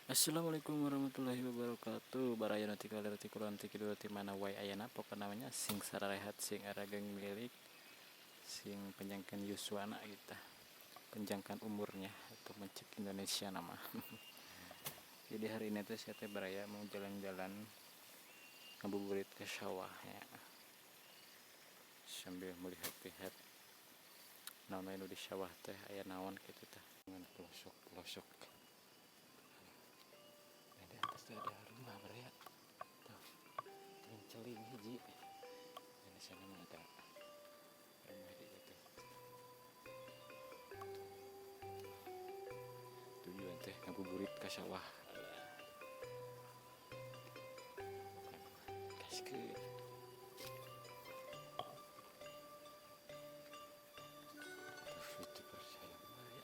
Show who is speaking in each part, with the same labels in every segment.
Speaker 1: Assalamualaikum warahmatullahi wabarakatuh. Barayana ti kalir ti kulon ti kidul ti mana wai ayana pokok namanya sing sararehat sing arageng milik sing penjangkan yuswana kita. Penjangkan umurnya atau mencek Indonesia nama. Jadi hari ini tuh saya teh baraya mau jalan-jalan ngabuburit ke sawah ya. Sambil melihat-lihat naon anu di sawah teh aya naon kitu teh dengan pelosok-pelosok. Di atas tuh ada rumah baraya. Tuh, menceling hiji. Dan di sana mah ada rumah di situ. Tujuan teh ngabuburit ke sawah. Gaskeun. Tuh itu percaya baraya.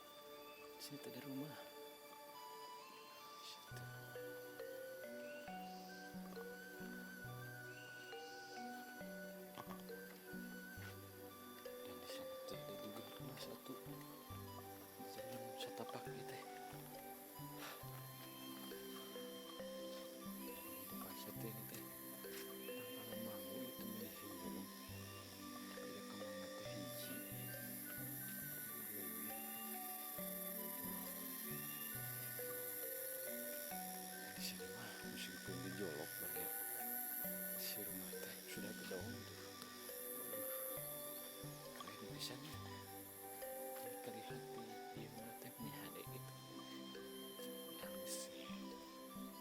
Speaker 1: Sini ada rumah. Situ. Dan di sana tuh ada juga rumah satu. Jalan setapak gitu. Di pasar teh teh tampalan mangu itu mah heureum. Aya kemana teh hiji. Di sini mah meskipun dijolok baraya. Si rumah teh sudah kedaung tuh. Keren pisannya. Terlihat di rumah teh punya hade gitu. Halus.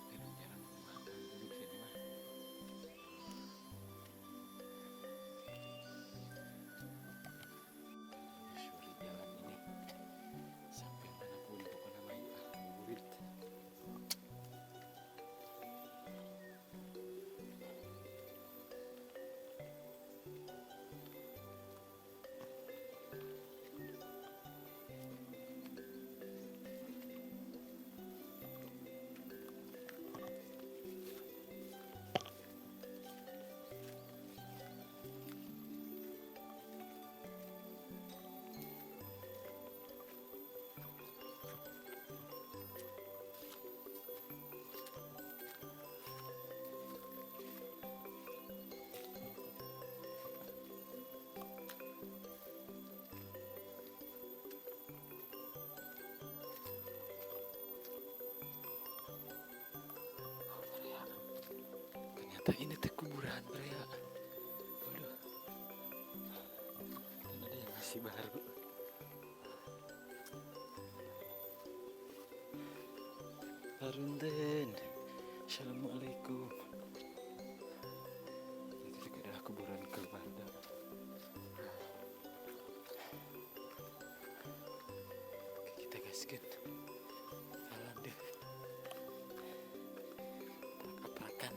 Speaker 1: Jarang-jarang rumah penduduk sini mah. Menyusuri jalan ini sampai manapun pokoknya mah yuk ngabuburit. Ternyata ini teh kuburan baraya. Waduh. Dan ada yang masih baru. Harunten. Assalamualaikum. Itu juga adalah kuburan kerbanda. Oke, kita gaskeun. Jalan deh. Prak-prakan.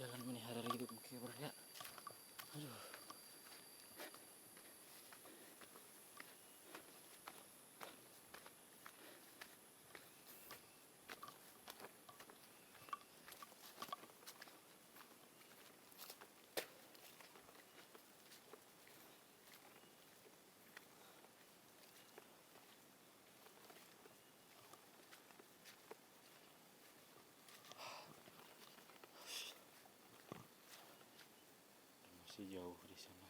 Speaker 1: jalan melihara hidup kayak ya. Aduh. Masih jauh di sana.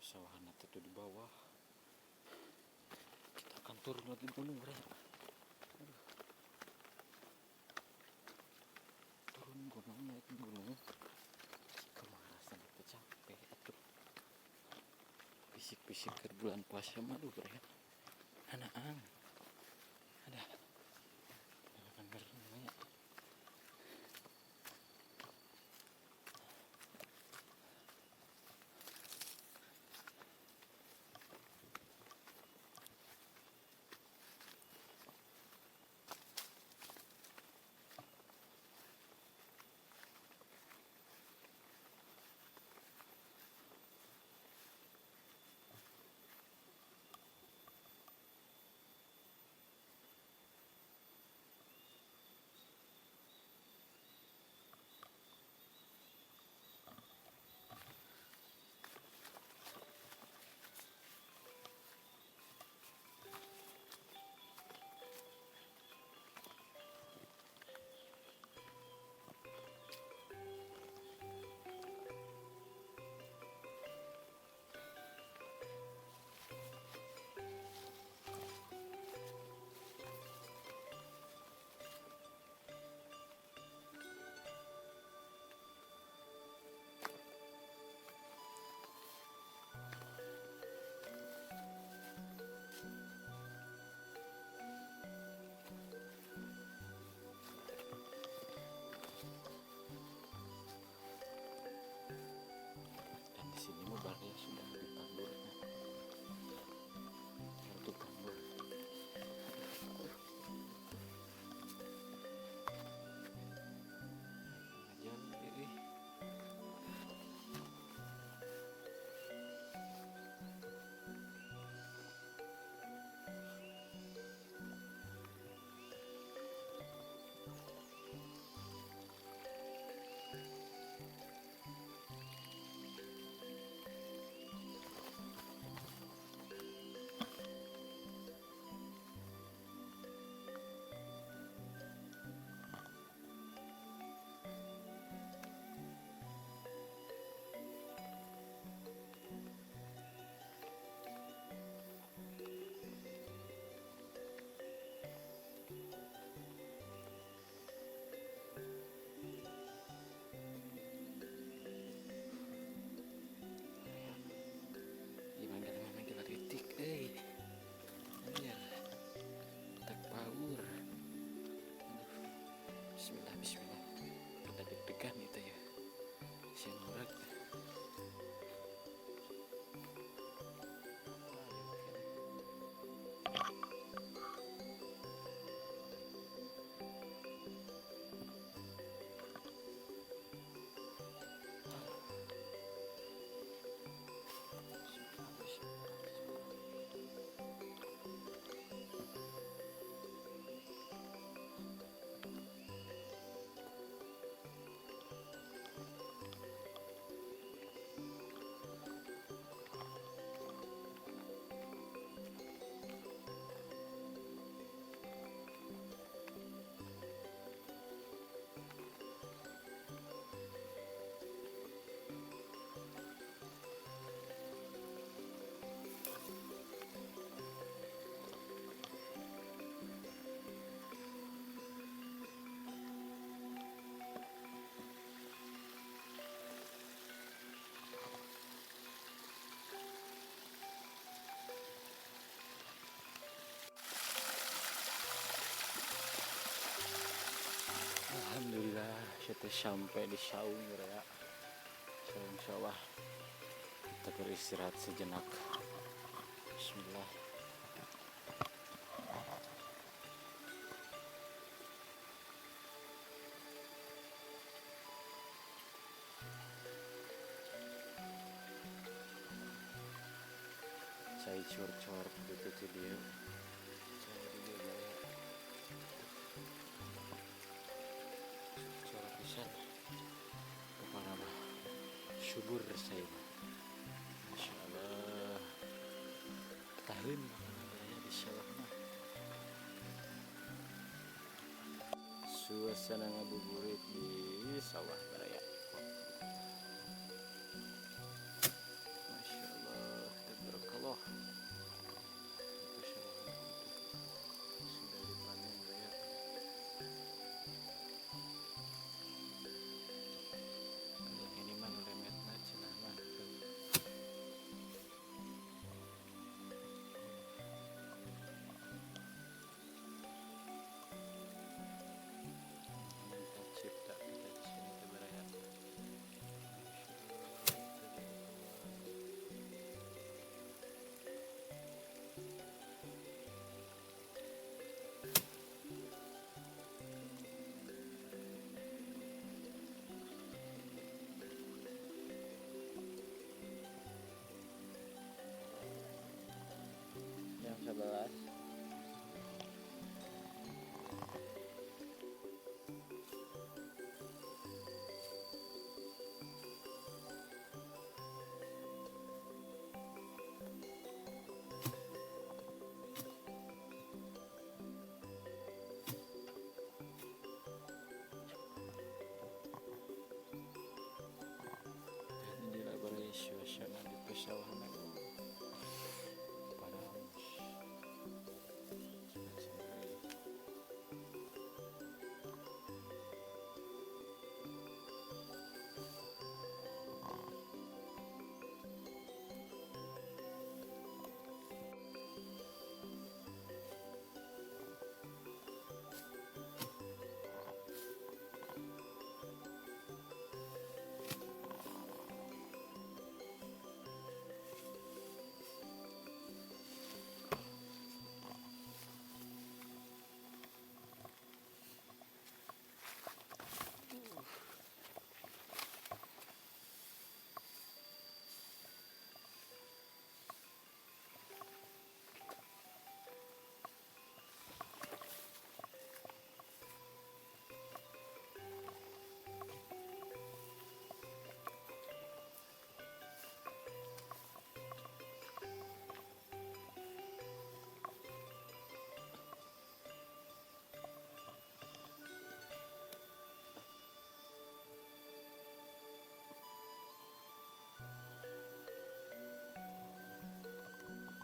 Speaker 1: Pesawahan itu di bawah. Kita akan turun lagi gunung, Bre. Aduh. Turun gunung, naik gunung. Kemarasan itu capek atuh. Bisik-bisik ke bulan puasa malu, Bre. Anak ang. Ada. Denger namanya. Sini mobilnya sudah ditambur, untuk tambur. Jalan diri. Bismillah. Pada deg-degan itu ya. Siang urat. Alhamdulillah kita sampai di saung ya. Saung sawah. Kita beristirahat sejenak. Bismillah. Saya cor-cor gitu dia. Cor pisan. Kepala mah subur saya. Masya Allah. Tahun ya di sawah mah. Suasana ngabuburit di sawah raya. Masya Allah, tabarakallah. Itu sawah sudah dipanen raya. Kalau ini mah lemetna cenah mah. Cipta kita di sini keberaya. Jam 11. Inilah beraya suasana di pesawahan aku. Panas.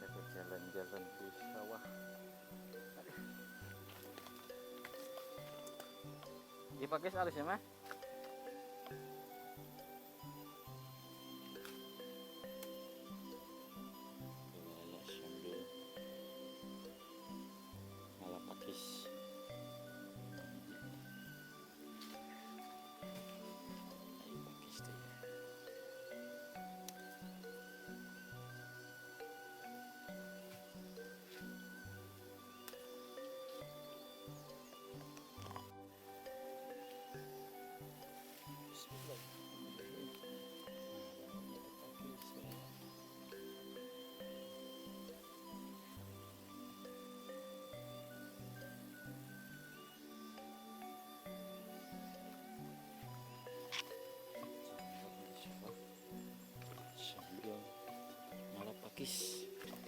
Speaker 1: Kita jalan-jalan di sawah. Dipakai halus ya mah? Ya sambil malah pakis. Ayo pakis deh. Sambil malah pakis. Gitu.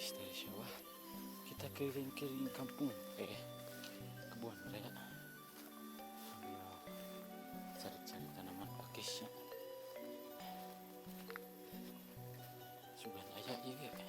Speaker 1: habis dari sawah kita keliling-keliling kampung kebun raya sambil cari-cari tanaman pakisnya sugan aja ya ada.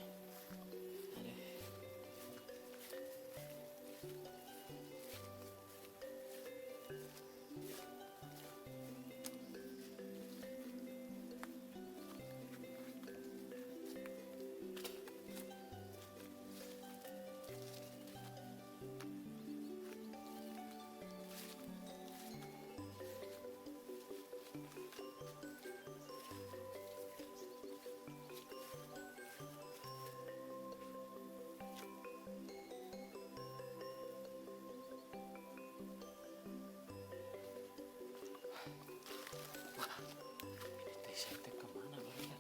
Speaker 1: Saya kemana bang ya?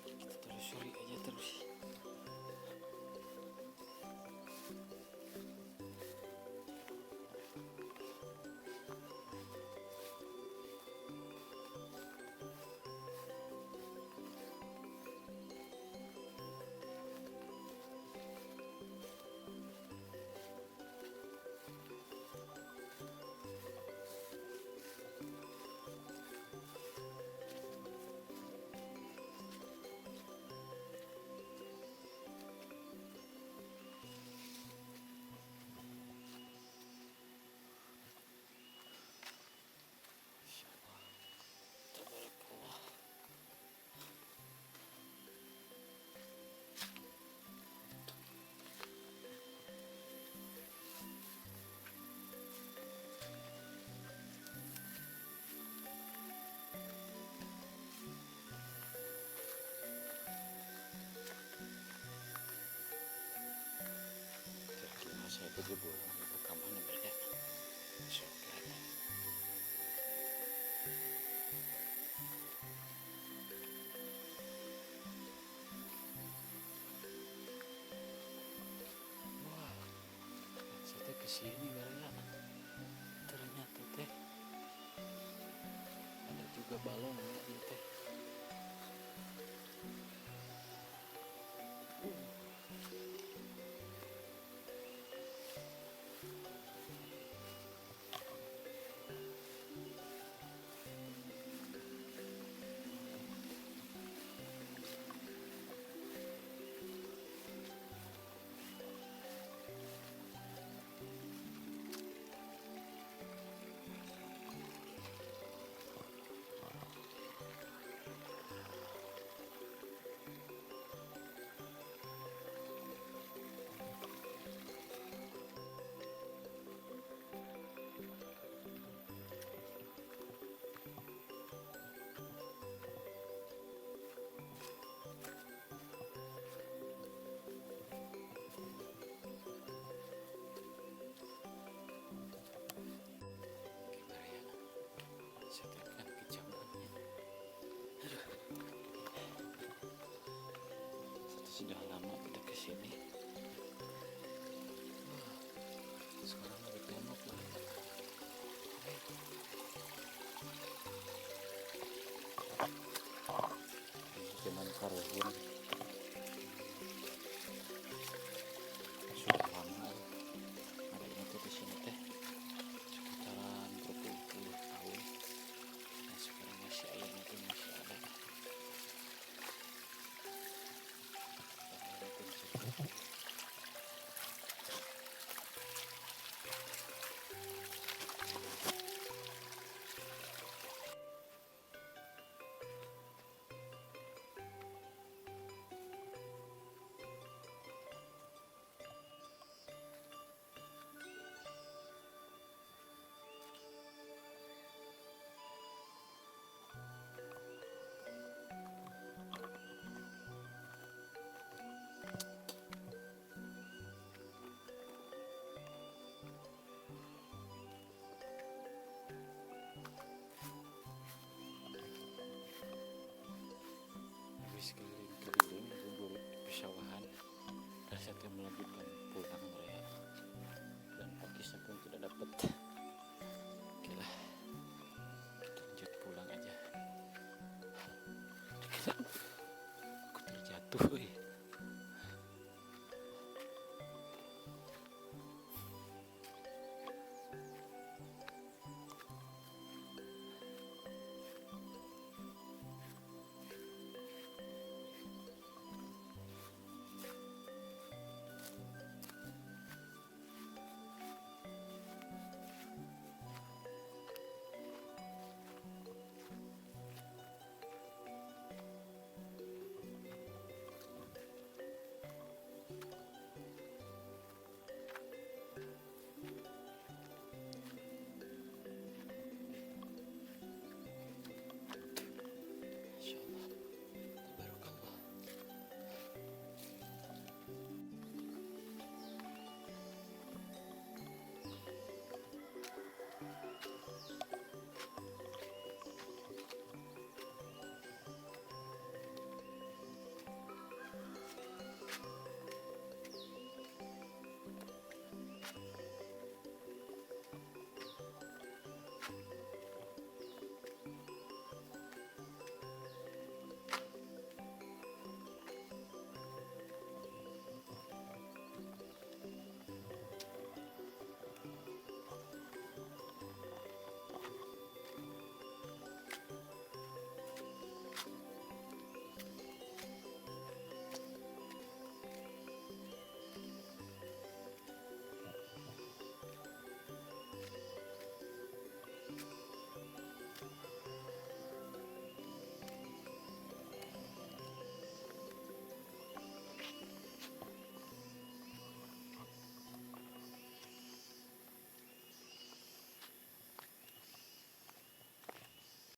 Speaker 1: Kita telusuri aja terus. Saya pergi pulang ke kamarnya beda. Wah, saya kesini karena ternyata teh ada juga balon ya teh. Sudah lama kita kesini. Sekarang ada tembok lagi. Zaman Karhun. Sudah lama adanya tuh di sini teh sekitaran berpuluh-puluh tahun. Nah sekarang masih ayamnya tuh masih ada. Habis keliling-keliling berburu di pesawahan dan saya melanjutkan pulang mereka dan pakisnya pun tidak dapat. Oke lah, kita lanjut pulang aja. Aku terjatuh tuh